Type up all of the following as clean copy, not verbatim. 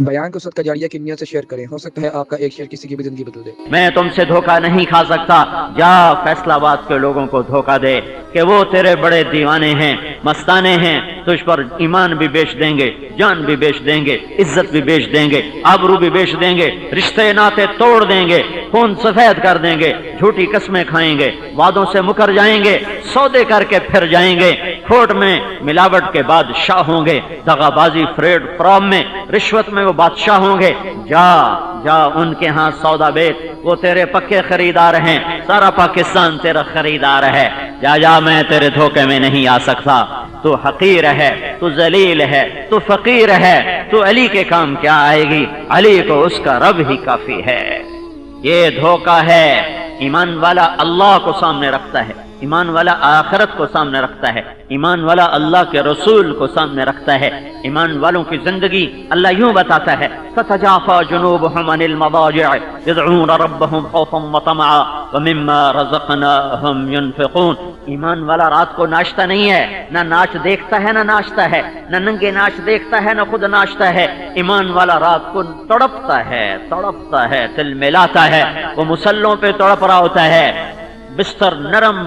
بیان کو صدقہ جاریہ کی نیت سے شیئر کریں، ہو سکتا ہے آپ کا ایک شیئر کسی کی بھی زندگی بدل دے۔ میں تم سے دھوکہ نہیں کھا سکتا، جا فیصلہ آباد کے لوگوں کو دھوکہ دے کہ وہ تیرے بڑے دیوانے ہیں، مستانے ہیں، تجھ پر ایمان بھی بیچ دیں گے، جان بھی بیچ دیں گے، عزت بھی بیچ دیں گے، آبرو بھی بیچ دیں گے، رشتے ناتے توڑ دیں گے، خون سفید کر دیں گے، جھوٹی قسمیں کھائیں گے، وعدوں سے مکر جائیں گے، سودے کر کے پھر جائیں گے، کھوٹ میں ملاوٹ کے بادشاہ ہوں گے، دغا بازی فریڈ فرام میں رشوت میں وہ بادشاہ ہوں گے۔ جا جا ان کے ہاں سودا بیچ، وہ تیرے پکے خریدار ہیں، سارا پاکستان تیرا خریدار ہے۔ جا جا، میں تیرے دھوکے میں نہیں آ سکتا، تو حقیر ہے، تو ذلیل ہے، تو فقیر ہے، تو علی کے کام کیا آئے گی؟ علی کو اس کا رب ہی کافی ہے۔ یہ دھوکہ ہے۔ ایمان والا اللہ کو سامنے رکھتا ہے، ایمان والا آخرت کو سامنے رکھتا ہے، ایمان والا اللہ کے رسول کو سامنے رکھتا ہے۔ ایمان والوں کی زندگی اللہ یوں بتاتا ہے، تتجافى جنوبهم عن المضاجع يدعون ربهم خوفا وطمعا ومما رزقناهم ينفقون۔ ایمان والا رات کو ناشتہ نہیں ہے، نہ ناچ دیکھتا ہے نہ ناشتہ ہے، نہ ننگے ناچ دیکھتا ہے نہ خود ناشتہ ہے۔ ایمان والا رات کو تڑپتا ہے، دل ملاتا ہے، وہ مسلوں پہ تڑپ رہا ہوتا ہے، بستر نرم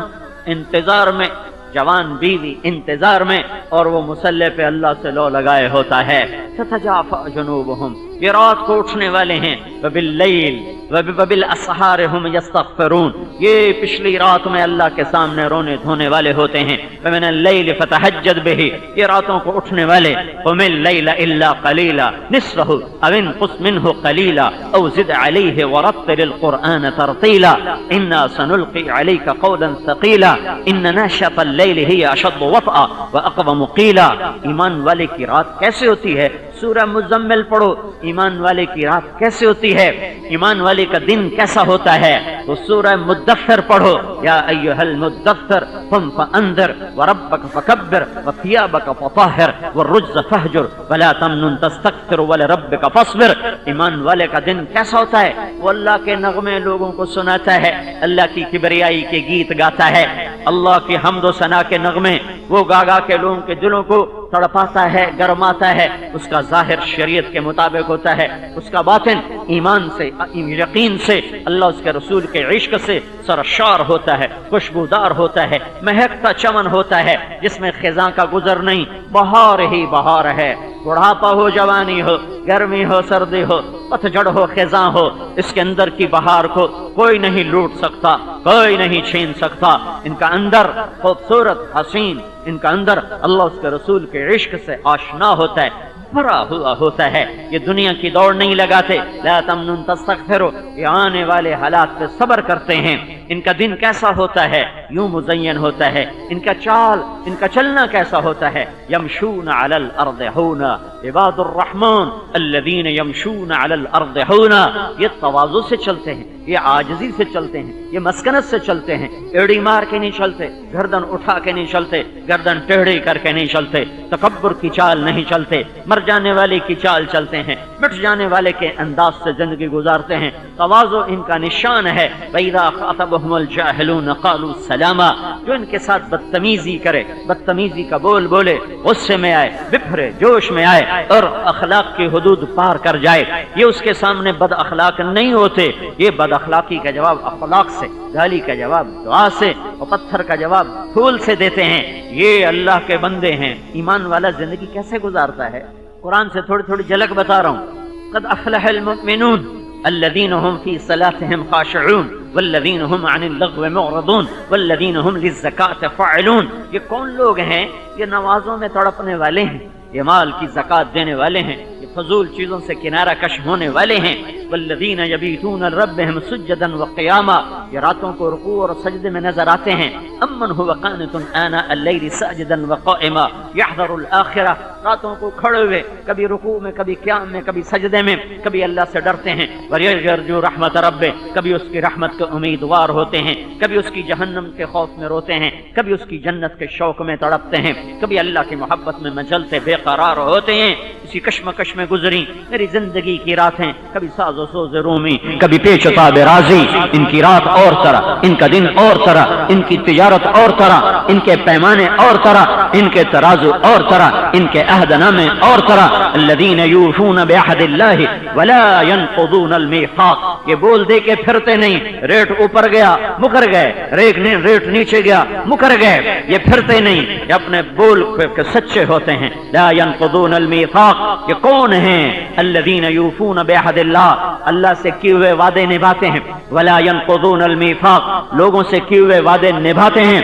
انتظار میں، جوان بیوی انتظار میں، اور وہ مسلح پہ اللہ سے لو لگائے ہوتا ہے۔ تتجافى جنوبهم، یہ رات کو اٹھنے والے ہیں، وباللیل وبالاسحار هم یستغفرون، یہ پچھلی رات میں اللہ کے سامنے رونے دھونے والے ہوتے ہیں۔ ومن اللیل فتہجد بہ، یہ راتوں کو اٹھنے والے، قم اللیل الا قلیلا نصفہ او انقص منہ قلیلا او زد علیہ ورتل القرآن ترتیلا انا سنلقی علیک قولا ثقیلا ان ناشئۃ اللیل ہی اشد وطئا واقوم قیلا۔ ایمان والے کی رات کیسے ہوتی ہے؟ سورہ مزمل پڑھو، ایمان والے کی رات کیسے ہوتی ہے، ایمان والے کا دن کیسا ہوتا ہے، تو سورہ مدثر پڑھو، یا ایھا المدثر قم فانذر وربک فکبر وثیابک فطہر والرجز فہجر ولا تمنن تستکثر ولربک فاصبر۔ ایمان والے کا دن کیسا ہوتا ہے؟ وہ اللہ کے نغمے لوگوں کو سناتا ہے، اللہ کی کبریائی کے گیت گاتا ہے، اللہ کی حمد و ثنا کے نغمے وہ گا کے لوگوں کے دلوں کو تڑپاتا ہے، گرماتا ہے۔ اس کا ظاہر شریعت کے مطابق ہوتا ہے، اس کا باطن ایمان سے، یقین سے، اللہ اس کے رسول کے عشق سے سرشار ہوتا ہے، خوشبودار ہوتا ہے، مہکتا چمن ہوتا ہے، جس میں خزاں کا گزر نہیں، بہار ہی بہار ہے۔ بڑھاپا ہو، جوانی ہو، گرمی ہو، سردی ہو، پتجھڑ ہو، خزاں ہو، اس کے اندر کی بہار کو کوئی نہیں لوٹ سکتا، کوئی نہیں چھین سکتا۔ ان کا اندر خوبصورت، حسین، ان کا اندر اللہ اس کے رسول کے عشق سے آشنا ہوتا ہے، بھرا ہوا ہوتا ہے۔ یہ دنیا کی دوڑ نہیں لگاتے، لا تمنن تستکثروا، یہ آنے والے حالات پہ صبر کرتے ہیں۔ ان کا دن کیسا ہوتا ہے؟ یوں مزین ہوتا ہے۔ ان کا چال، ان کا چلنا کیسا ہوتا ہے؟ یمشون علی الارض ہونا، عباد الرحمن الذین یمشون علی الارض ہونا، یہ تواضع سے چلتے ہیں، یہ عاجزی سے چلتے ہیں، یہ مسکنت سے چلتے ہیں، ایڑی مار کے نہیں چلتے، گردن اٹھا کے نہیں چلتے، گردن ٹیڑھی کر کے نہیں چلتے، تکبر کی چال نہیں چلتے، مر جانے والے کی چال چلتے ہیں، مٹ جانے والے کے انداز سے زندگی گزارتے ہیں۔ تواضع ان کا نشان ہے۔ وَإِذَا خَاطَبَهُمُ الْجَاهِلُونَ قَالُوا سَلَامًا، جو ان کے ساتھ بدتمیزی کرے، بدتمیزی کا بول بولے، غصے میں آئے، بپھرے، جوش میں آئے اور اخلاق کی حدود پار کر جائے، یہ اس کے سامنے بد اخلاق نہیں ہوتے۔ یہ بد اخلاقی کا جواب اخلاق سے، گالی کا جواب دعا سے، اور پتھر کا جواب پھول سے دیتے ہیں۔ یہ اللہ کے بندے ہیں۔ ایمان والا زندگی کیسے گزارتا ہے؟ قرآن سے تھوڑی تھوڑی جھلک بتا رہا ہوں۔ قد افلح المؤمنون الذين هم في صلاتهم خاشعون والذين هم عن اللغو معرضون والذين هم للزكاة فاعلون۔ یہ کون لوگ ہیں؟ یہ نمازوں میں تڑپنے والے ہیں، یہ مال کی زکات دینے والے ہیں، یہ فضول چیزوں سے کنارہ کش ہونے والے ہیں۔ والذین یبیتون لربهم سجدا وقیاما، یہ راتوں کو رکوع اور سجدے میں نظر آتے ہیں۔ امن هو قانت آناء الليل ساجدا وقائما يحذر الآخرة، راتوں کو کھڑے ہوئے، کبھی رکوع میں، کبھی قیام میں، کبھی سجدے میں، کبھی اللہ سے ڈرتے ہیں۔ وَيَرْجُو رحمت ربه، کبھی اس کی رحمت کے امیدوار ہوتے ہیں، کبھی اس کی جہنم کے خوف میں روتے ہیں، کبھی اس کی جنت کے شوق میں تڑپتے ہیں، کبھی اللہ کی محبت میں مچلتے بے قرار ہوتے ہیں۔ اسی کشمکش میں گزری میری زندگی کی راتیں، کبھی ساز و سوز رومی، کبھی پیچ و تاب رازی، ان کی رات اور طرح، ان کا دن اور طرح، ان کی تجارت اور طرح، ان کے پیمانے اور طرح، ان کے ترازو اور طرح، ان کے عہد نامے اور طرح۔ الذین یوفون بعہد اللہ ولا ينقضون المیثاق، یہ بول دے کے پھرتے نہیں، ریٹ اوپر گیا مکر گئے، ریٹ نیچے گیا مکر گئے، یہ پھرتے نہیں، یہ اپنے بول کے سچے ہوتے ہیں۔ لا ينقضون المیثاق، یہ کون ہیں؟ الذین یوفون بعہد اللہ، اللہ سے کیے ہوئے وعدے نبھاتے ہیں، ولا ينقضون المیثاق، لوگوں سے کیے ہوئے وعدے نبھاتے ہیں،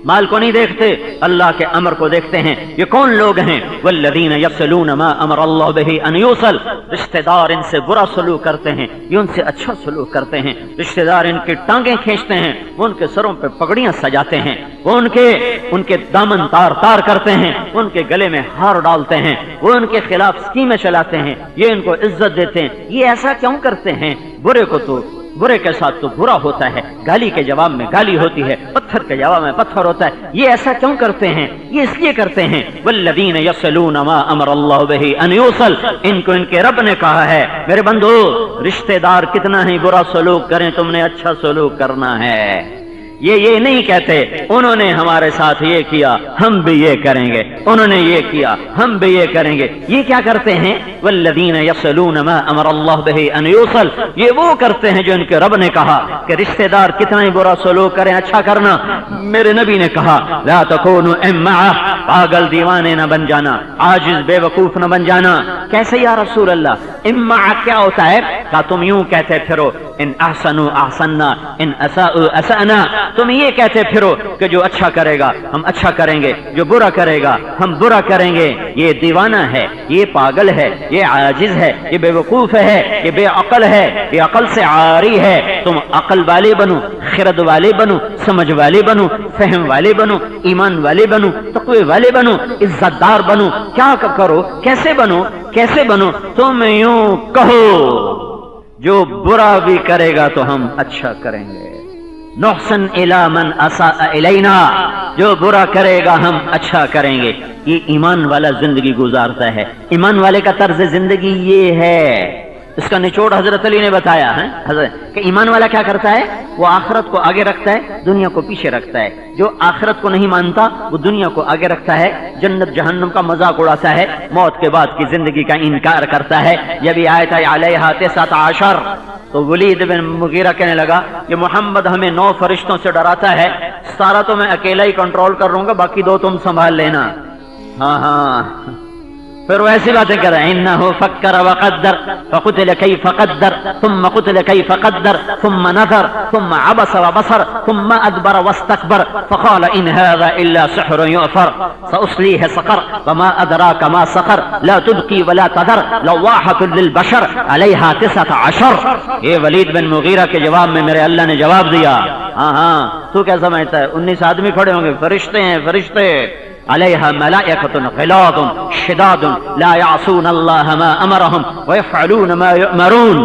مال کو نہیں دیکھتے، اللہ کے امر کو دیکھتے ہیں۔ یہ کون لوگ ہیں؟ والذین یصلون ما امر اللہ بہ ان یوصل، رشتہ دار ان سے برا سلوک کرتے ہیں، یہ ان سے اچھا سلوک کرتے ہیں۔ رشتہ دار ان کی ٹانگیں کھینچتے ہیں، وہ ان کے سروں پہ پگڑیاں سجاتے ہیں، وہ ان کے دامن تار کرتے ہیں، ان کے گلے میں ہار ڈالتے ہیں، وہ ان کے خلاف اسکیمیں چلاتے ہیں، یہ ان کو عزت دیتے ہیں۔ یہ ایسا کیوں کرتے ہیں؟ برے کے ساتھ تو برا ہوتا ہے، گالی کے جواب میں گالی ہوتی ہے، پتھر کے جواب میں پتھر ہوتا ہے۔ یہ ایسا کیوں کرتے ہیں؟ یہ اس لیے کرتے ہیں والذین یصلون ما امر اللہ بہ ان یوصل، ان کو ان کے رب نے کہا ہے میرے بندو رشتہ دار کتنا ہی برا سلوک کریں تم نے اچھا سلوک کرنا ہے۔ یہ نہیں کہتے انہوں نے ہمارے ساتھ یہ کیا ہم بھی یہ کریں گے، انہوں نے یہ کیا ہم بھی یہ کریں گے۔ یہ کیا کرتے ہیں؟ والذین یصلون ما امر اللہ بہ ان یوصل، یہ وہ کرتے ہیں جو ان کے رب نے کہا کہ رشتہ دار کتنا ہی برا سلوک کریں اچھا کرنا۔ میرے نبی نے کہا لا تکونوا امعا، پاگل دیوانے نہ بن جانا، عاجز بے وقوف نہ بن جانا۔ کیسے یا رسول اللہ؟ امعا کیا ہوتا ہے؟ کہ تم یوں کہتے پھرو ان احسنوا احسننا ان اساءوا اسأنا، تم یہ کہتے پھرو کہ جو اچھا کرے گا ہم اچھا کریں گے، جو برا کرے گا ہم برا کریں گے۔ یہ دیوانہ ہے، یہ پاگل ہے، یہ عاجز ہے، یہ بے وقوف ہے، یہ بے عقل ہے، یہ عقل سے عاری ہے۔ تم عقل والے بنو، خرد والے بنو، سمجھ والے بنو، فہم والے بنو، ایمان والے بنو، تقوی والے بنو، عزت دار بنو۔ کیا کرو؟ کیسے بنو؟ تم یوں کہو جو برا بھی کرے گا تو ہم اچھا کریں گے، نحسن الی من اساء الینا، جو برا کرے گا ہم اچھا کریں گے۔ یہ ایمان والا زندگی گزارتا ہے، ایمان والے کا طرز زندگی یہ ہے۔ اس کا نچوڑ حضرت علی نے بتایا ہے کہ ایمان والا کیا کرتا ہے؟ وہ آخرت کو آگے رکھتا ہے، دنیا کو پیچھے رکھتا ہے۔ جو آخرت کو نہیں مانتا وہ دنیا کو آگے رکھتا ہے، جنت جہنم کا مذاق اڑاتا ہے، موت کے بعد کی زندگی کا انکار کرتا ہے۔ جب یہ آیت علیہا 19 تو ولید بن مغیرہ کہنے لگا کہ محمد ہمیں 9 فرشتوں سے ڈراتا ہے، سارا تو میں اکیلا ہی کنٹرول کر لوں گا، باقی 2 تم سنبھال لینا۔ ہاں پھر وہ ایسی باتیں کر رہے ہیں انہ فکر وقدر فقتل کیف قدر ثم قتل کیف قدر ثم نظر ثم عبس وبصر ثم ادبر واستكبر فقال ان هذا الا سحر يؤثر ساصليه سقر وما ادراك ما سقر لا تبقي ولا تذر لواحة للبشر عليها 19۔ یہ ولید بن مغیرہ کے جواب میں میرے اللہ نے جواب دیا ہاں تو کیا سمجھتا ہے 19 آدمی کھڑے ہوں گے، فرشتے ہیں، فرشتے علیہا ملائکۃ غلاظ شداد لا یعصون اللہ ما امرہم ویفعلون ما یؤمرون۔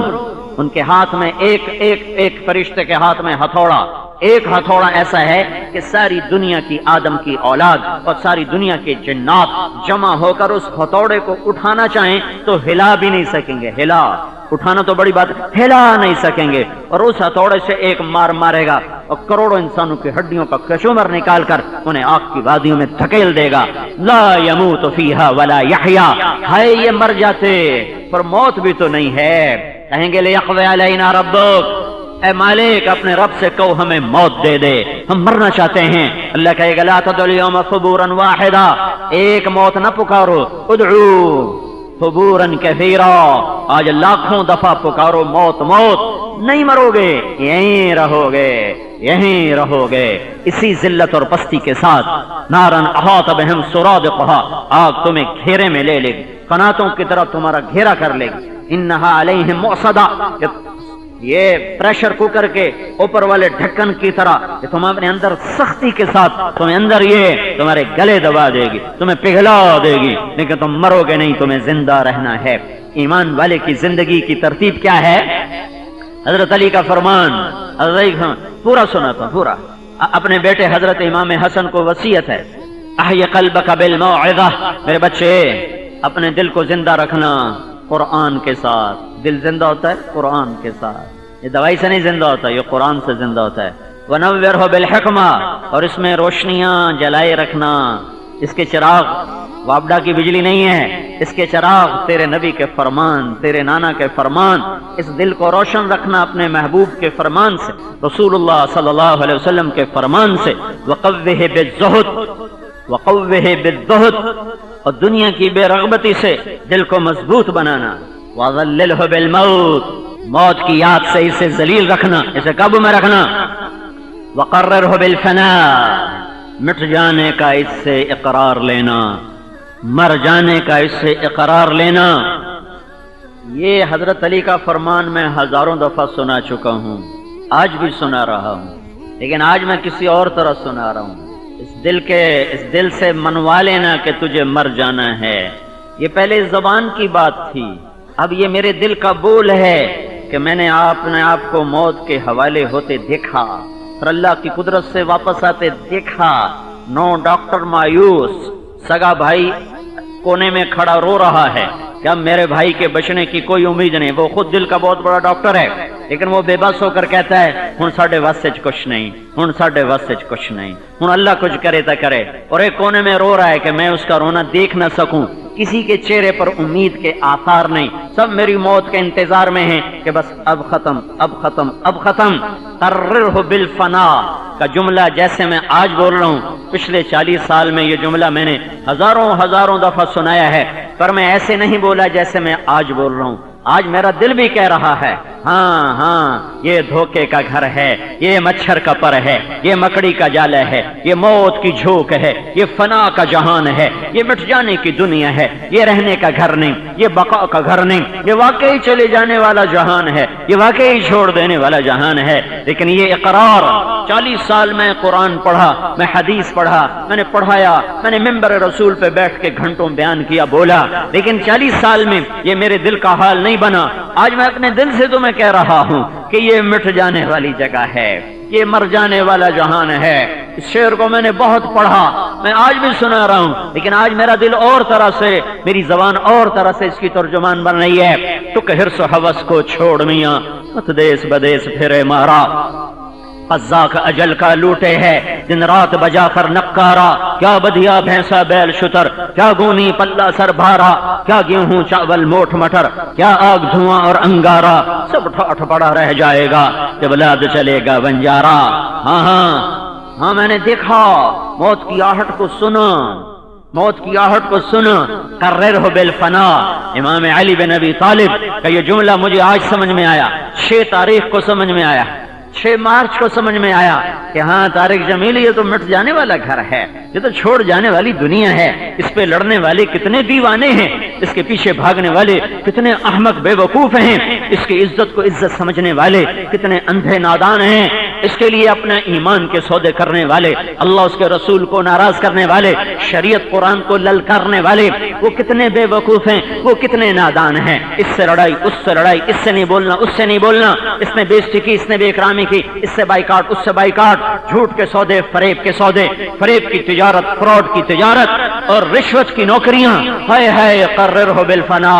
ان کے ہاتھ میں ایک فرشتے کے ہاتھ میں ہتھوڑا، ایک ہتھوڑا ایسا ہے کہ ساری دنیا کی آدم کی اولاد اور ساری دنیا کے جنات جمع ہو کر اس ہتھوڑے کو اٹھانا چاہیں تو ہلا بھی نہیں سکیں گے، ہلا اٹھانا تو بڑی بات، ہلا نہیں سکیں گے، اور اس ہتھوڑے سے ایک مارے گا اور کروڑوں انسانوں کی ہڈیوں کا کشمر نکال کر انہیں آگ کی وادیوں میں دھکیل دے گا۔ لا یموت فیہا ولا یحیا، ہے یہ مر جاتے پر موت بھی تو نہیں ہے۔ کہیں گے لیقضی علینا ربک، اے مالک اپنے رب سے کہو ہمیں موت دے دے، ہم مرنا چاہتے ہیں۔ اللہ کہے گا لا تدعوا اليوم ثبورا واحدا، ایک موت نہ پکارو، ادعو ثبورا کثیرا، آج لاکھوں دفعہ پکارو موت موت، نہیں مرو گے، یہیں رہو گے، یہیں رہو گے اسی ذلت اور پستی کے ساتھ۔ نارن احاط بہم سرادقها، آگ تمہیں گھیرے میں لے لے گی، قناتوں کی طرف تمہارا گھیرا کر لے گی۔ انہا علیہم مؤصدہ، یہ پریشر کوکر کے اوپر والے ڈھکن کی طرح کہ تمہارے اندر سختی کے ساتھ تمہیں اندر یہ تمہارے گلے دبا دے گی، تمہیں پگھلا دے گی، لیکن تم مرو گے نہیں، تمہیں زندہ رہنا ہے۔ ایمان والے کی زندگی کی ترتیب کیا ہے؟ حضرت علی کا فرمان پورا سنا تھا، پورا اپنے بیٹے حضرت امام حسن کو وصیت ہے احی قلبک بالموعظہ، میرے بچے اپنے دل کو زندہ رکھنا قرآن کے ساتھ. دل زندہ ہوتا ہے قرآن کے ساتھ. یہ دوائی سے نہیں زندہ ہوتا، یہ قرآن سے زندہ ہوتا ہے. وَنَوِّرْهُ بِالْحِكْمَةِ، اور اس میں روشنیاں جلائے رکھنا. اس کے چراغ وابڈا کی بجلی نہیں ہے، اس کے چراغ تیرے نبی کے فرمان، تیرے نانا کے فرمان. اس دل کو روشن رکھنا اپنے محبوب کے فرمان سے، رسول اللہ صلی اللہ علیہ وسلم کے فرمان سے. وَقَوِّهِ بِالزُّهْدِ، وَقَوِّهِ بِالزُّهْدِ، اور دنیا کی بے رغبتی سے دل کو مضبوط بنانا. وَظَلِّلْهُ بِالْمَوْتِ، موت کی یاد سے اسے ذلیل رکھنا، اسے قابو میں رکھنا. وَقَرِّرْهُ بِالْفَنَاءِ، مٹ جانے کا اس سے اقرار لینا، مر جانے کا اس سے اقرار لینا. یہ حضرت علی کا فرمان میں ہزاروں دفعہ سنا چکا ہوں، آج بھی سنا رہا ہوں، لیکن آج میں کسی اور طرح سنا رہا ہوں. اس دل سے منوا لینا کہ تجھے مر جانا ہے. یہ پہلے زبان کی بات تھی، اب یہ میرے دل کا بول ہے کہ میں نے اپنے آپ کو موت کے حوالے ہوتے دیکھا، اور اللہ کی قدرت سے واپس آتے دیکھا. نو ڈاکٹر مایوس، سگا بھائی کونے میں کھڑا رو رہا ہے کہ اب میرے بھائی کے بچنے کی کوئی امید نہیں. وہ خود دل کا بہت بڑا ڈاکٹر ہے، لیکن وہ بے بس ہو کر کہتا ہے ہن ساڈے واسطے کچھ نہیں، ہن ساڈے واسطے کچھ نہیں، ہن اللہ کچھ کرے تا کرے. اور ایک کونے میں رو رہا ہے کہ میں اس کا رونا دیکھ نہ سکوں. کسی کے چہرے پر امید کے آثار نہیں، سب میری موت کے انتظار میں ہیں کہ بس اب ختم، اب ختم، اب ختم. قررہ بالفنا کا جملہ جیسے میں آج بول رہا ہوں، پچھلے 40 سال میں یہ جملہ میں نے ہزاروں دفعہ سنایا ہے، پر میں ایسے نہیں بولا جیسے میں آج بول رہا ہوں. آج میرا دل بھی کہہ رہا ہے ہاں یہ دھوکے کا گھر ہے، یہ مچھر کا پر ہے، یہ مکڑی کا جال ہے، یہ موت کی جھوک ہے، یہ فنا کا جہان ہے، یہ مٹ جانے کی دنیا ہے، یہ رہنے کا گھر نہیں، یہ بقا کا گھر نہیں، یہ واقعی چلے جانے والا جہان ہے، یہ واقعی چھوڑ دینے والا جہان ہے. لیکن یہ اقرار 40 سال میں قرآن پڑھا، میں حدیث پڑھا، میں نے پڑھایا، میں نے ممبر رسول پہ بیٹھ کے گھنٹوں بیان کیا، بولا، لیکن 40 سال میں یہ میرے دل کا حال نہیں بنا. آج میں اپنے دل سے تمہیں کہہ رہا ہوں کہ یہ مٹ جانے والی جگہ ہے، یہ مر جانے والا جہان ہے. اس شعر کو میں نے بہت پڑھا، میں آج بھی سنا رہا ہوں، لیکن آج میرا دل اور طرح سے، میری زبان اور طرح سے اس کی ترجمان بن رہی ہے. تو کہ حرص و ہوس کو چھوڑ میاں، مت دیس بدیس پھرے مارا. قزاق اجل کا لوٹے ہے دن رات بجا کر نکارا. کیا بدیا بھینسا بیل شتر، کیا گونی پلہ سر بھارا، کیا گیہوں چاول موٹ مٹر، کیا آگ دھواں اور انگارا. سب ٹھاٹھ پڑا رہ جائے گا جب لاد چلے گا بنجارا. ہاں میں نے دیکھا، موت کی آہٹ کو سنا، موت کی آہٹ کو سنا. قررہ بالفنا. امام علی بن ابی طالب کا یہ جملہ مجھے آج سمجھ میں آیا، 6 تاریخ کو سمجھ میں آیا، 6 مارچ کو سمجھ میں آیا کہ ہاں طارق جمیل یہ تو مٹ جانے والا گھر ہے، یہ تو چھوڑ جانے والی دنیا ہے. اس پہ لڑنے والے کتنے دیوانے ہیں، اس کے پیچھے بھاگنے والے کتنے احمق بے وقوف ہیں، اس کی عزت کو عزت سمجھنے والے کتنے اندھے نادان ہیں، اس کے لیے اپنے ایمان کے سودے کرنے والے، اللہ اس کے رسول کو ناراض کرنے والے، شریعت قرآن کو للکارنے والے، وہ کتنے بے وقوف ہیں، وہ کتنے نادان ہیں. اس سے لڑائی، اس سے لڑائی، اس سے نہیں بولنا، اس سے نہیں بولنا، اس نے بےزتی کی، اس نے بے اکرامی کی، اس سے بائیکاٹ، اس سے بائیکاٹ. جھوٹ کے سودے، فریب کے سودے، فریب کی تجارت، فراڈ کی تجارت اور رشوت کی نوکریاں. ہائے ہائے قررہ بالفنا.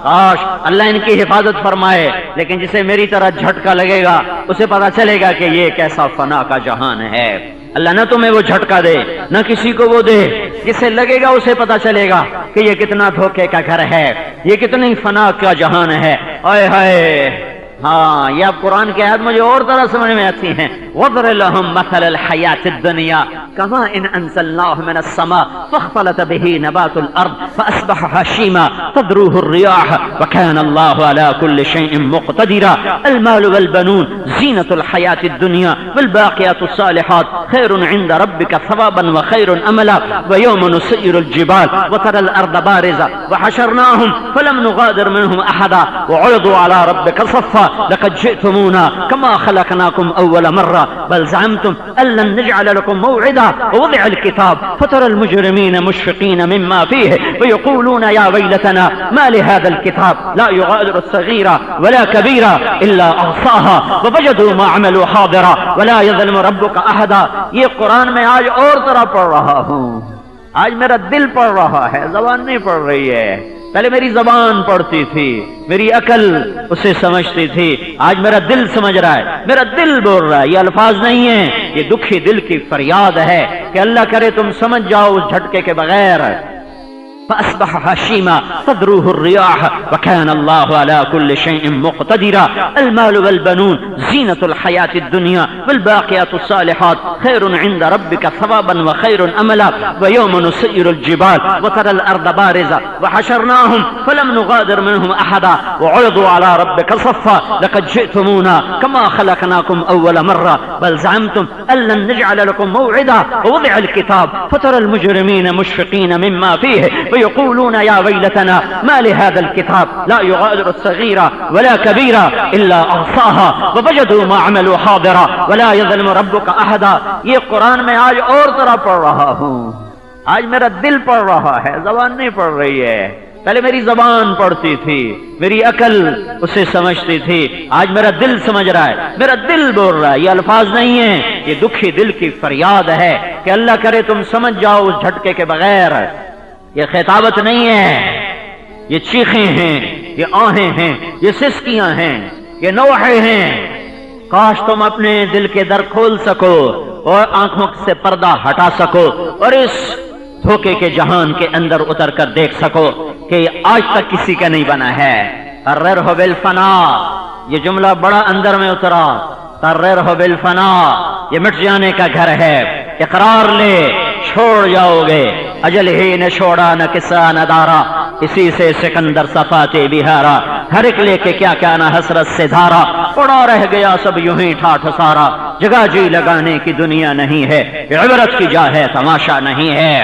کاش اللہ ان کی حفاظت فرمائے، لیکن جسے میری طرح جھٹکا لگے گا اسے پتا چلے گا کہ یہ کیسا فنا کا جہان ہے. اللہ نہ تمہیں وہ جھٹکا دے، نہ کسی کو وہ دے. جسے لگے گا اسے پتا چلے گا کہ یہ کتنا دھوکے کا گھر ہے، یہ کتنی فنا کا جہان ہے. ہائے ہائے. ہاں یہ اب قرآن کی آیات مجھے اور طرح سمجھ میں آتی ہیں. وَضْرِبْ لَهُم مَثَلَ الْحَيَاةِ الدُّنْيَا كَمَاءٍ أَنزَلْنَاهُ مِنَ السَّمَاءِ فَاخْتَلَطَ بِهِ نَبَاتُ الْأَرْضِ فَأَصْبَحَ هَشِيمًا تَذْرُوهُ الرِّيَاحُ وَكَانَ اللَّهُ عَلَى كُلِّ شَيْءٍ مُقْتَدِرًا. الْمَالُ وَالْبَنُونَ زِينَةُ الْحَيَاةِ الدُّنْيَا وَالْبَاقِيَاتُ الصَّالِحَاتُ خَيْرٌ عِندَ رَبِّكَ ثَوَابًا وَخَيْرٌ أَمَلًا. وَيَوْمَ نُسَيِّرُ الْجِبَالَ وَتَرَى الْأَرْضَ بَارِزَةً وَحَشَرْنَاهُمْ فَلَمْ نُغَادِرْ مِنْهُمْ أَحَدًا وَعُرِضُوا عَلَى رَبِّكَ صَفًّا لقد جئتمونا كما خلقناكم أول مرة بل زعمتم أن لن نجعل لكم موعدا. ووضع الكتاب فترى المجرمين مشفقين مما فيه ويقولون يا ويلتنا ما لهذا الكتاب لا يغادر صغيرا ولا كبيرا إلا أحصاها ووجدوا ما عملوا حاضرا ولا يظلم ربك أحدا. یہ قرآن میں آج اور طرح پڑھ رہا ہوں، آج میرا دل پڑھ رہا ہے، زبان نہیں پڑھ رہی ہے۔ پہلے میری زبان پڑھتی تھی، میری عقل اسے سمجھتی تھی، آج میرا دل سمجھ رہا ہے، میرا دل بول رہا ہے۔ یہ الفاظ نہیں ہیں، یہ دکھی دل کی فریاد ہے کہ اللہ کرے تم سمجھ جاؤ اس جھٹکے کے بغیر۔ فأصبح هشيما تذروه الرياح وكان الله على كل شيء مقتدرا المال والبنون زينة الحياة الدنيا والباقيات الصالحات خير عند ربك ثوابا وخير أملا ويوم نسير الجبال وترى الأرض بارزة وحشرناهم فلم نغادر منهم أحدا وعرضوا على ربك صفا لقد جئتمونا كما خلقناكم أول مرة بل زعمتم أن لن نجعل لكم موعدا ووضع الكتاب فترى المجرمين مشفقين مما فيه يقولون يا ويلتنا ما لهذا الكتاب لا يغادر صغيرة ولا كبيرة إلا أحصاها ووجدوا ما عملوا حاضرا ولا يظلم ربك أحدا۔ یہ قرآن میں آج اور طرح پڑھ رہا ہوں، آج میرا دل پڑھ رہا ہے، زبان نہیں پڑھ رہی ہے۔ پہلے میری زبان پڑھتی تھی، میری عقل اسے سمجھتی تھی، آج میرا دل سمجھ رہا ہے، میرا دل بول رہا ہے۔ یہ الفاظ نہیں ہیں، یہ دکھی دل کی فریاد ہے کہ اللہ کرے تم سمجھ جاؤ اس جھٹکے کے بغیر۔ یہ خطابت نہیں ہے، یہ چیخیں ہیں، یہ آہیں ہیں، یہ سسکیاں ہیں، یہ نوحے ہیں۔ کاش تم اپنے دل کے در کھول سکو اور آنکھوں سے پردہ ہٹا سکو اور اس دھوکے کے جہان کے اندر اتر کر دیکھ سکو کہ آج تک کسی کا نہیں بنا ہے۔ قررہ بالفنا، یہ جملہ بڑا اندر میں اترا۔ قررہ بالفنا، یہ مٹ جانے کا گھر ہے۔ اقرار لے، چھوڑ جاؤ گے۔ اجل ہی نہ چھوڑا نہ قصہ نہ دارا، اسی سے سکندر صفاتے بہارا۔ ہر ایک لے کے کیا کیا نہ حسرت سے دھارا، اڑا رہ گیا سب یوں ہی ٹھاٹھ سارا۔ جگہ جی لگانے کی دنیا نہیں ہے، عبرت کی جا ہے تماشا نہیں ہے۔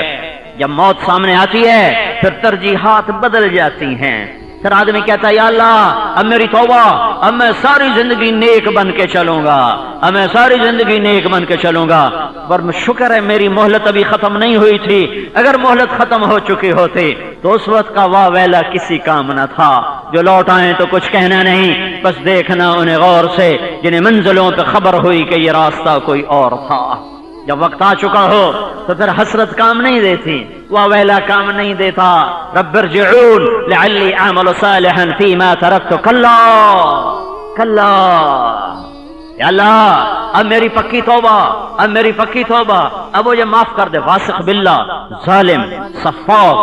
جب موت سامنے آتی ہے پھر ترجیحات بدل جاتی ہیں۔ پھر آدمی کہتا ہے یا اللہ اب میری توبہ، اب میں ساری زندگی نیک بن کے چلوں گا، اب میں ساری زندگی نیک بن کے چلوں گا۔ پر شکر ہے میری مہلت ابھی ختم نہیں ہوئی تھی، اگر مہلت ختم ہو چکی ہوتی تو اس وقت کا واہ ویلا کسی کام نہ تھا۔ جو لوٹ آئیں تو کچھ کہنا نہیں، بس دیکھنا انہیں غور سے جنہیں منزلوں پہ خبر ہوئی کہ یہ راستہ کوئی اور تھا۔ جب وقت آ چکا ہو تو پھر حسرت کام نہیں دیتی، واہ ویلا کام نہیں دیتا۔ رب ارجعون لعلی اعمل صالحا فیما ترکت کلا کلا۔ یا اللہ اب میری پکی توبہ، اب میری پکی توبہ، اب مجھے معاف کر دے۔ فاسق باللہ، ظالم، صفاق،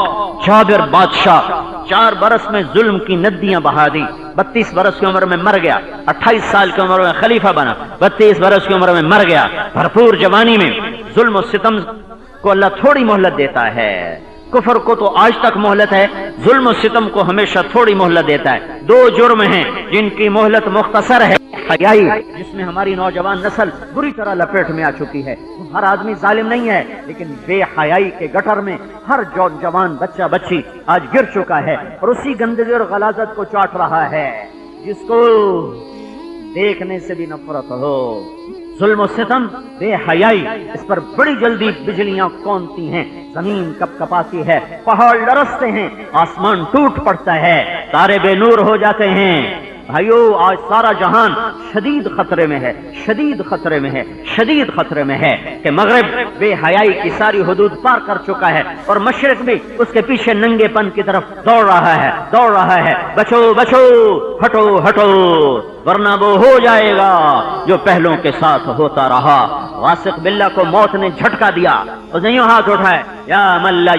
جابر بادشاہ 4 برس میں ظلم کی ندیاں بہا دی۔ 32 برس کی عمر میں مر گیا، 28 سال کی عمر میں خلیفہ بنا، 32 برس کی عمر میں مر گیا۔ بھرپور جوانی میں ظلم و ستم کو اللہ تھوڑی مہلت دیتا ہے، کفر کو تو آج تک مہلت ہے، ظلم و ستم کو ہمیشہ تھوڑی مہلت دیتا ہے۔ 2 جرم ہیں جن کی مہلت مختصر ہے۔ حیائی، جس میں ہماری نوجوان نسل بری طرح لپیٹ میں آ چکی ہے۔ ہر آدمی ظالم نہیں ہے، لیکن بے حیائی کے گٹر میں ہر جوان بچہ بچی آج گر چکا ہے اور اسی گندگی اور غلاظت کو چاٹ رہا ہے جس کو دیکھنے سے بھی نفرت ہو۔ ظلم و ستم، بے حیائی، اس پر بڑی جلدی بجلیاں کونتی ہیں، زمین کپ کپاتی ہے، پہاڑ لرزتے ہیں، آسمان ٹوٹ پڑتا ہے، تارے بے نور ہو جاتے ہیں۔ بھائیو آج سارا جہان شدید خطرے میں ہے، شدید خطرے میں ہے، شدید خطرے میں ہے کہ مغرب بے حیائی کی ساری حدود پار کر چکا ہے اور مشرق بھی اس کے پیچھے ننگے پن کی طرف دوڑ رہا ہے، دوڑ رہا ہے۔ بچو بچو، ہٹو ہٹو، ورنہ وہ ہو جائے گا جو پہلوں کے ساتھ ہوتا رہا۔ واسق باللہ کو موت نے جھٹکا دیا، اس نے یوں ہاتھ اٹھائے، یا من لا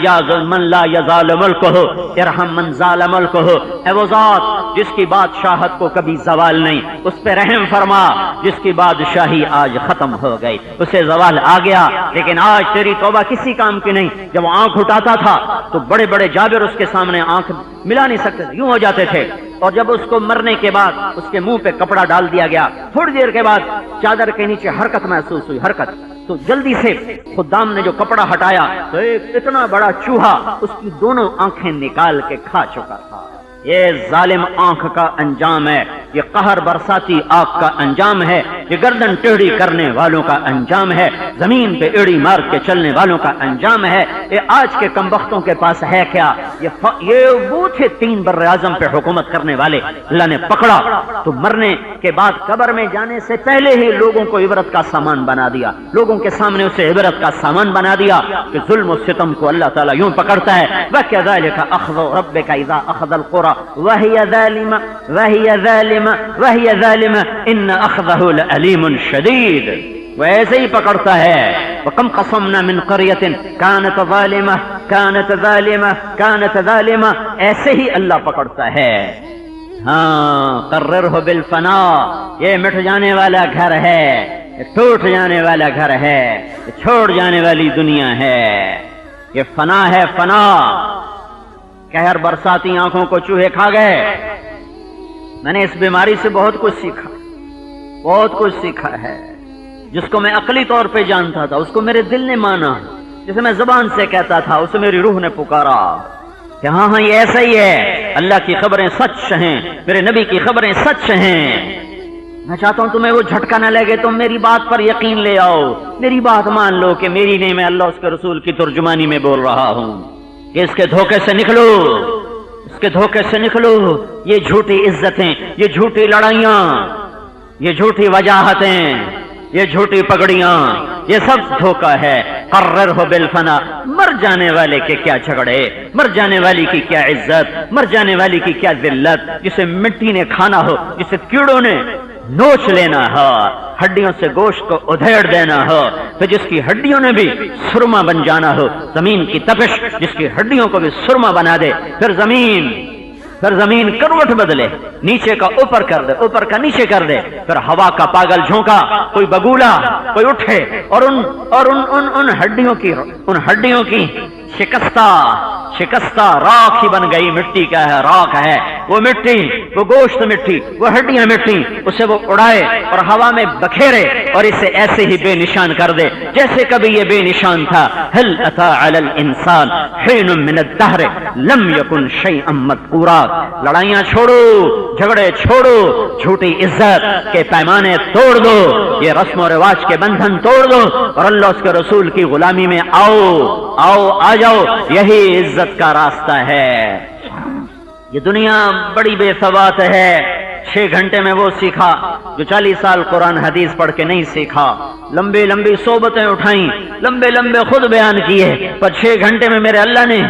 یزال ملکہ ارحم من زال ملکہ۔ اے وہ ذات جس کی بادشاہت کو کبھی زوال نہیں، اس پہ رحم فرما۔ جس کی بادشاہی آج ختم ہو گئی، اسے زوال آ گیا، لیکن آج تیری توبہ کسی کام کی نہیں۔ جب وہ آنکھ اٹھاتا تھا تو بڑے بڑے جابر اس کے سامنے آنکھ ملا نہیں سکتے تھے، یوں ہو جاتے تھے۔ اور جب اس کو مرنے کے بعد اس کے منہ پہ کپڑا ڈال دیا گیا، تھوڑی دیر کے بعد چادر کے نیچے حرکت محسوس ہوئی، حرکت، تو جلدی سے خدام نے جو کپڑا ہٹایا تو ایک اتنا بڑا چوہا اس کی دونوں آنکھیں نکال کے کھا چکا تھا۔ یہ ظالم آنکھ کا انجام ہے۔ یہ قہر برساتی آگ کا انجام ہے، یہ گردن ٹیڑھی کرنے والوں کا انجام ہے، زمین پہ ایڑی مار کے چلنے والوں کا انجام ہے۔ یہ آج کے کمبختوں کے پاس ہے کیا؟ یہ وہ تھے 3 بر اعظم پہ حکومت کرنے والے، اللہ نے پکڑا تو مرنے کے بعد قبر میں جانے سے پہلے ہی لوگوں کو عبرت کا سامان بنا دیا، لوگوں کے سامنے اسے عبرت کا سامان بنا دیا کہ ظلم و ستم کو اللہ تعالیٰ یوں پکڑتا ہے۔ وَكَذَلِكَ أَخْذُ رَبِّكَ إِذَا أَخَذَ الْقُرَى وَهِيَ ظَالِمَةٌ إِنَّ أَخْذَهُ لَأَلِيمٌ شَدِيدٌ، وہ ایسے ہی پکڑتا ہے۔ وَكَمْ قَصَمْنَا مِنْ قَرْيَةٍ كَانَتْ ظَالِمَةً، ایسے ہی اللہ پکڑتا ہے۔ ہاں قررہ بالفنا، یہ مٹ جانے والا گھر ہے، یہ ٹوٹ جانے والا گھر ہے، یہ چھوڑ جانے والی دنیا ہے، یہ فنا ہے فنا۔ قہر برساتی آنکھوں کو چوہے کھا گئے۔ میں نے اس بیماری سے بہت کچھ سیکھا ہے۔ جس کو میں عقلی طور پہ جانتا تھا اس کو میرے دل نے مانا، جسے میں زبان سے کہتا تھا اسے میری روح نے پکارا کہ ہاں یہ ایسا ہی ہے، اللہ کی خبریں سچ ہیں، میرے نبی کی خبریں سچ ہیں۔ میں چاہتا ہوں تمہیں وہ جھٹکا نہ لگے، تم میری بات پر یقین لے آؤ، میری بات مان لو کہ میری نہیں، میں اللہ اس کے رسول کی ترجمانی میں بول رہا ہوں کہ اس کے دھوکے سے نکلو، اس کے دھوکے سے نکلو۔ یہ جھوٹی عزتیں، یہ جھوٹی لڑائیاں، یہ جھوٹی وجاہتیں، یہ جھوٹی پگڑیاں، یہ سب دھوکہ ہے۔ قررہ بالفنا، مر جانے والے کے کیا جھگڑے، مر جانے والی کی کیا عزت، مر جانے والی کی کیا ذلت، جسے مٹی نے کھانا ہو، جسے کیڑوں نے نوچ لینا ہو، ہڈیوں سے گوشت کو ادھیڑ دینا ہو، تو جس کی ہڈیوں نے بھی سرما بن جانا ہو، زمین کی تپش جس کی ہڈیوں کو بھی سرما بنا دے، پھر زمین کروٹ بدلے، نیچے کا اوپر کر دے، اوپر کا نیچے کر دے، پھر ہوا کا پاگل جھونکا، کوئی بگولا کوئی اٹھے اور ان ہڈیوں کی شکستہ راکھ ہی بن گئی۔ مٹی کیا ہے؟ راکھ ہے۔ وہ مٹی، وہ گوشت مٹی، وہ ہڈیاں مٹی، اسے وہ اڑائے اور ہوا میں بکھیرے اور اسے ایسے ہی بے نشان کر دے جیسے کبھی یہ بے نشان تھا۔ هل اتى على الانسان حين من الدهر لم يكن شيئا مذكورا۔ لڑائیاں چھوڑو، جھگڑے چھوڑو، جھوٹی عزت کے پیمانے توڑ دو، یہ رسم و رواج کے بندھن توڑ دو اور اللہ اس کے رسول کی غلامی میں آؤ آ جاؤ، یہی عزت کا راستہ ہے۔ یہ دنیا بڑی بے ثبات ہے۔ 6 گھنٹے میں وہ سیکھا جو 40 سال قرآن حدیث پڑھ کے نہیں سیکھا۔ لمبی صحبتیں اٹھائیں، لمبے خود بیان کیے، پر 6 گھنٹے میں میرے اللہ نے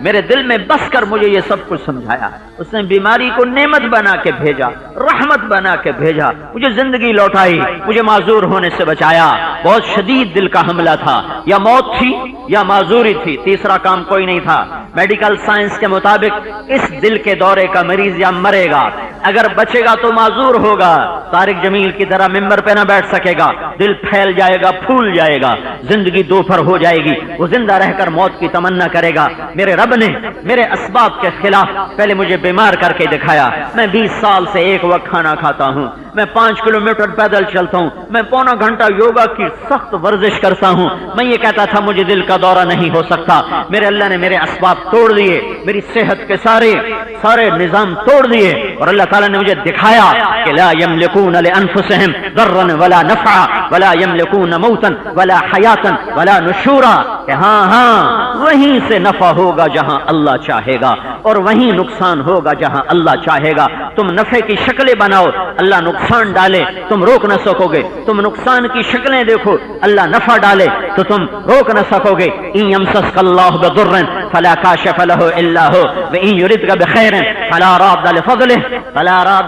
میرے دل میں بس کر مجھے یہ سب کچھ سمجھایا۔ اس نے بیماری کو نعمت بنا کے بھیجا، رحمت بنا کے بھیجا، مجھے زندگی لوٹائی، مجھے معذور ہونے سے بچایا۔ بہت شدید دل کا حملہ تھا، یا موت تھی یا معذوری تھی، تیسرا کام کوئی نہیں تھا۔ میڈیکل سائنس کے مطابق اس دل کے دورے کا مریض یا مرے گا، اگر بچے گا تو معذور ہوگا، طارق جمیل کی طرح ممبر پہ نہ بیٹھ سکے گا، دل پھیل جائے گا، پھول جائے گا، زندگی دوپہر ہو جائے گی، وہ زندہ رہ کر موت کی تمنا کرے گا۔ میرے رب نے میرے اسباب کے خلاف پہلے مجھے بیمار کر کے دکھایا۔ میں 20 سال سے ایک وقت کھانا کھاتا ہوں، میں 5 کلومیٹر پیدل چلتا ہوں، میں پونا گھنٹہ یوگا کی سخت ورزش کرتا ہوں۔ میں یہ کہتا تھا مجھے دل کا دورہ نہیں ہو سکتا، میرے اللہ نے میرے اسباب توڑ دیے، میری صحت کے سارے نظام توڑ دیے، اور اللہ تعالیٰ نے مجھے دکھایا کہ لا یملکون لانفسہم ضرا ولا نفعا ولا یملکون موتا ولا حیاتا ولا نشورا، کہ ہاں وہیں سے نفع ہوگا جہاں اللہ چاہے گا، اور وہیں نقصان ہوگا جہاں اللہ چاہے گا۔ تم نفع کی شکلیں بناؤ، اللہ نقصان ڈالے تم روک نہ سکو گے، تم نقصان کی شکلیں دیکھو، اللہ نفع ڈالے تو تم روک نہ سکو گے۔ ان یمسسک اللہ بضر فلا کاشف له الا هو وان یردک بخیر فلا راد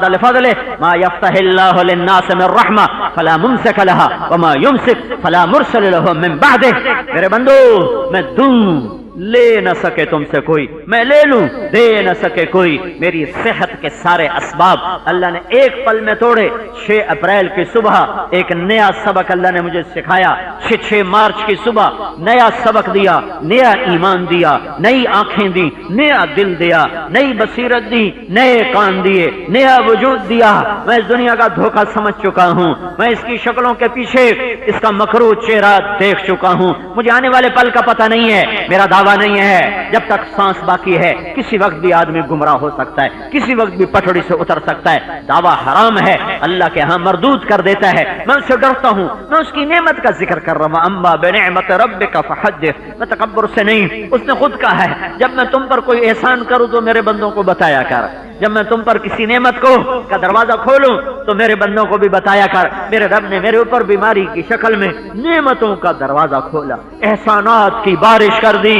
لفضله ما یفتح اللہ للناس من رحمہ فلا ممسک لها وما یمسک فلا مرسل له من بعده۔ میرے بندو، میں دوں لے نہ سکے تم سے کوئی، میں لے لوں دے نہ سکے کوئی۔ میری صحت کے سارے اسباب اللہ نے ایک پل میں توڑے۔ 6 اپریل کی صبح ایک نیا سبق اللہ نے مجھے سکھایا، 6 مارچ کی صبح نیا سبق دیا، نیا ایمان دیا، نئی آنکھیں دی، نیا دل دیا، نئی بصیرت دی، نئے کان دیے، نیا وجود دیا۔ میں اس دنیا کا دھوکہ سمجھ چکا ہوں، میں اس کی شکلوں کے پیچھے اس کا مکروہ چہرہ دیکھ چکا ہوں، مجھے آنے والے پل کا پتہ نہیں ہے۔ میرا دعویٰ دعویٰ نہیں ہے، جب تک سانس باقی ہے کسی وقت بھی آدمی گمراہ ہو سکتا ہے، کسی وقت بھی پٹڑی سے اتر سکتا ہے۔ دعویٰ حرام ہے، اللہ کے ہاں مردود کر دیتا ہے۔ میں اس سے ڈرتا ہوں، میں اس کی نعمت کا ذکر کر رہا ہوں۔ اما بنعمت ربک فحدث، میں تکبر سے نہیں، اس نے خود کہا ہے جب میں تم پر کوئی احسان کروں تو میرے بندوں کو بتایا کر، جب میں تم پر کسی نعمت کو کا دروازہ کھولوں تو میرے بندوں کو بھی بتایا کر۔ میرے رب نے میرے اوپر بیماری کی شکل میں نعمتوں کا دروازہ کھولا، احسانات کی بارش کر دی،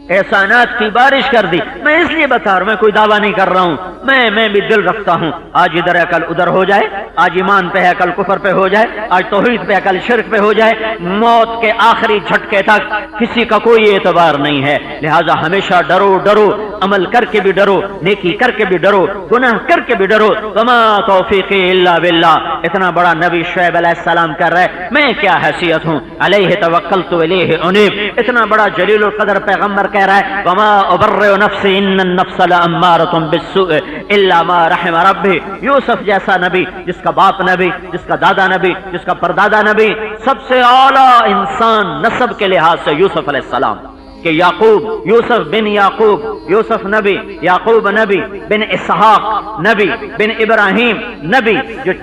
احسانات کی بارش کر دی۔ میں اس لیے بتا رہا ہوں، میں کوئی دعویٰ نہیں کر رہا ہوں، میں بھی دل رکھتا ہوں، آج ادھر ہے کل ادھر ہو جائے، آج ایمان پہ ہے کل کفر پہ ہو جائے، آج توحید پہ ہے کل شرک پہ ہو جائے، موت کے آخری جھٹکے تک کسی کا کوئی اعتبار نہیں ہے۔ لہٰذا ہمیشہ ڈرو، ڈرو، عمل کر کے بھی ڈرو، نیکی کر کے بھی ڈرو، گناہ کر کے بھی ڈرو۔ وما توفیقی الا باللہ، اتنا بڑا نبی شعیب علیہ السلام کر رہے، میں کیا حیثیت ہوں، علیہ توکلت الیہ انیب، اتنا بڑا جلیل القدر پیغمبر کہہ رہا ہے وما ابرئ نفسی ان النفس لامارۃ بالسوء الا ما رحم ربی۔ یوسف جیسا نبی، جس کا باپ نبی، جس کا دادا نبی، جس کا پردادا نبی، سب سے اعلیٰ انسان نسب کے لحاظ سے یوسف علیہ السلام، کہ یعقوب، یوسف بن یعقوب، یوسف نبی، یعقوب نبی، بن اسحاق نبی، بن ابراہیم نبی، جو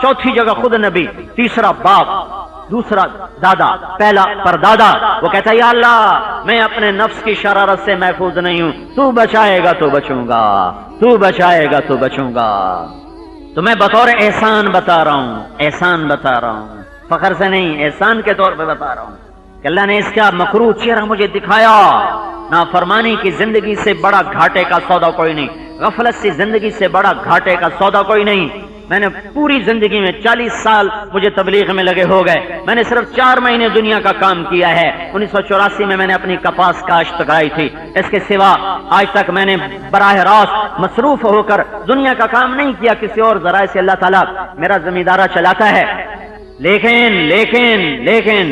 چوتھی جگہ خود نبی، تیسرا باپ، دوسرا دادا، پہلا پردادا۔ وہ کہتا ہے یا اللہ میں اپنے نفس کی شرارت سے محفوظ نہیں ہوں، تو بچائے گا تو بچوں گا، تو بچائے گا تو بچوں گا۔ تو میں بطور احسان بتا رہا ہوں، احسان بتا رہا ہوں، فخر سے نہیں، احسان کے طور پہ بتا رہا ہوں کہ اللہ نے اس کا مکروہ چہرہ مجھے دکھایا۔ نافرمانی کی زندگی سے بڑا گھاٹے کا سودا کوئی نہیں، غفلت سی زندگی سے بڑا گھاٹے کا سودا کوئی نہیں۔ میں نے پوری زندگی میں 40 سال مجھے تبلیغ میں لگے ہو گئے، میں نے صرف 4 مہینے دنیا کا کام کیا ہے۔ 1984 میں نے اپنی کپاس کاشت کرائی تھی، اس کے سوا آج تک میں نے براہ راست مصروف ہو کر دنیا کا کام نہیں کیا، کسی اور ذرائع سے اللہ تعالیٰ میرا زمیندارہ چلاتا ہے۔ لیکن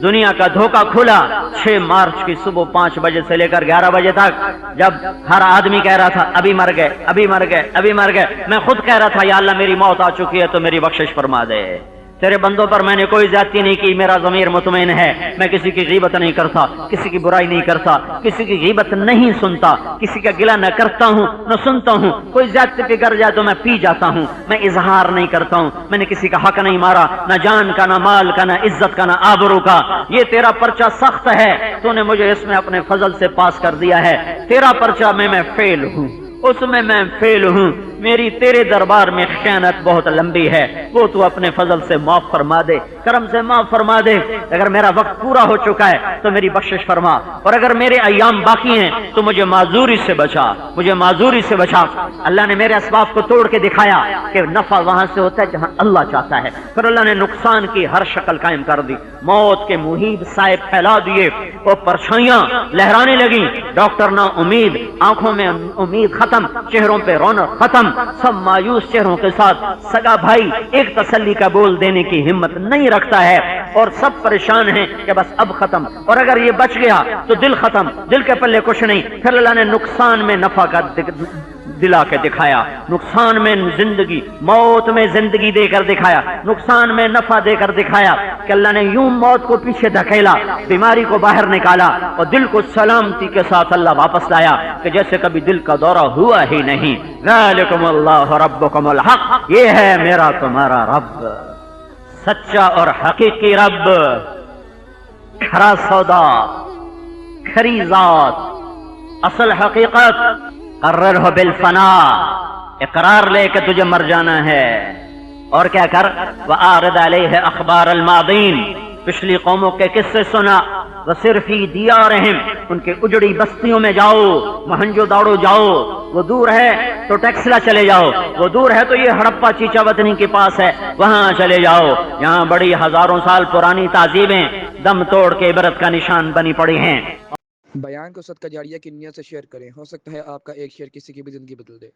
دنیا کا دھوکہ کھلا 6 مارچ کی صبح 5 بجے سے لے کر 11 بجے تک، جب ہر آدمی کہہ رہا تھا ابھی مر گئے، ابھی مر گئے، ابھی مر گئے، میں خود کہہ رہا تھا یا اللہ میری موت آ چکی ہے تو میری بخشش فرما دے، تیرے بندوں پر میں نے کوئی زیادتی نہیں کی، میرا ضمیر مطمئن ہے، میں کسی کی غیبت نہیں کرتا، کسی کی برائی نہیں کرتا، کسی کی غیبت نہیں سنتا، کسی کا گلہ نہ کرتا ہوں نہ سنتا ہوں، کوئی زیادتی پہ کر جائے تو میں پی جاتا ہوں، میں اظہار نہیں کرتا ہوں، میں نے کسی کا حق نہیں مارا، نہ جان کا، نہ مال کا، نہ عزت کا، نہ آبرو کا۔ یہ تیرا پرچہ سخت ہے، تو نے مجھے اس میں اپنے فضل سے پاس کر دیا ہے، تیرا پرچہ میں فیل ہوں، اس میں فیل ہوں، میری تیرے دربار میں خیانت بہت لمبی ہے، وہ تو اپنے فضل سے معاف فرما دے، کرم سے معاف فرما دے۔ اگر میرا وقت پورا ہو چکا ہے تو میری بخشش فرما، اور اگر میرے ایام باقی ہیں تو مجھے معذوری سے بچا، مجھے معذوری سے بچا۔ اللہ نے میرے اسباب کو توڑ کے دکھایا کہ نفع وہاں سے ہوتا ہے جہاں اللہ چاہتا ہے، پھر اللہ نے نقصان کی ہر شکل قائم کر دی، موت کے محیط سائے پھیلا دیے، وہ پرچھائیاں لہرانے لگیں، ڈاکٹر نا امید، آنکھوں میں امید ختم، چہروں پہ رونق ختم، سب مایوس چہروں کے ساتھ، سگا بھائی ایک تسلی کا بول دینے کی ہمت نہیں رکھتا ہے، اور سب پریشان ہیں کہ بس اب ختم، اور اگر یہ بچ گیا تو دل ختم، دل کے پلے کچھ نہیں۔ پھر اللہ نے نقصان میں نفع کا دلا کے دکھایا، نقصان میں زندگی، موت میں زندگی دے کر دکھایا، نقصان میں نفع دے کر دکھایا کہ اللہ نے یوں موت کو پیچھے دھکیلا، بیماری کو باہر نکالا، اور دل کو سلامتی کے ساتھ اللہ واپس لایا کہ جیسے کبھی دل کا دورہ ہوا ہی نہیں۔ ذالکم اللہ ربکم الحق، یہ ہے میرا تمہارا رب، سچا اور حقیقی رب، کھرا سودا، کھری ذات، اصل حقیقت، قررہ بالفنا، اقرار لے کے تجھے مر جانا ہے، اور کیا کر، وَآرِضْ عَلَيْهِ أَخْبَارَ الْمَاضِينَ، پچھلی قوموں کے قصے سنا، وَصِرْفِي دِيَارِهِمْ، ان کے اجڑی بستیوں میں جاؤ، مہنجو داڑو جاؤ، وہ دور ہے تو ٹیکسلا چلے جاؤ، وہ دور ہے تو یہ ہڑپا چیچا وطنی کے پاس ہے وہاں چلے جاؤ، یہاں بڑی ہزاروں سال پرانی تہذیبیں دم توڑ کے عبرت کا نشان بنی پڑی ہیں۔ بیان کو صدقہ جاریہ کی نیت سے شیئر کریں، ہو سکتا ہے آپ کا ایک شیئر کسی کی بھی زندگی بدل دے۔